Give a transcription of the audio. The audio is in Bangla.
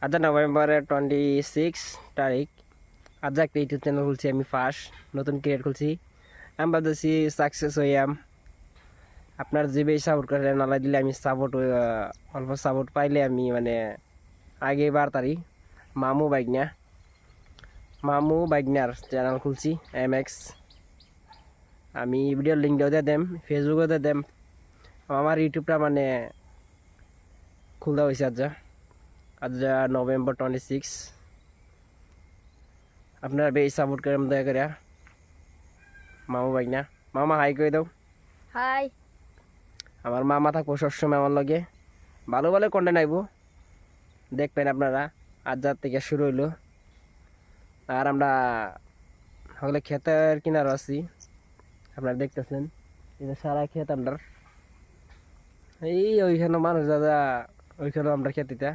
আজ নভেম্বরের 26 তারিখ। আজ একটা ইউটিউব চ্যানেল খুলছি, আমি ফার্স্ট নতুন ক্রিয়েট খুলছি। আমি ভাবতেছি সাকসেস হইয়াম। আপনার যেভাবে সাপোর্ট করে নালাই দিলে আমি সাপোর্ট অল্প সাপোর্ট পাইলে আমি মানে আগে বাড়তারি। মামু বাইকনা মামু বাইকনার চ্যানেল খুলছি MX। আমি ভিডিওর লিঙ্ক দিয়ে দেম, ফেসবুকে দিয়ে দেম। আমার ইউটিউবটা মানে খুলতে হয়েছে আজ নভেম্বর 26। আপনারা বেশ সাপোর্ট করেন দয়া করে। মামু বাইকনা, মামা হাই করে দাও। হাই। আমার মামা থাকবো সবসময় আমার লগে, ভালো ভালো কন্টেন্ট আইব, দেখবেন আপনারা। আজ রাত থেকে শুরু হইলো। আর আমরা হলে ক্ষেতের কিনার আছি, আপনারা দেখতেছেন এটা সারা ক্ষেত আমরা। এই ওইখানে মানুষ দাদা, ওইখানে আমরা খেতিটা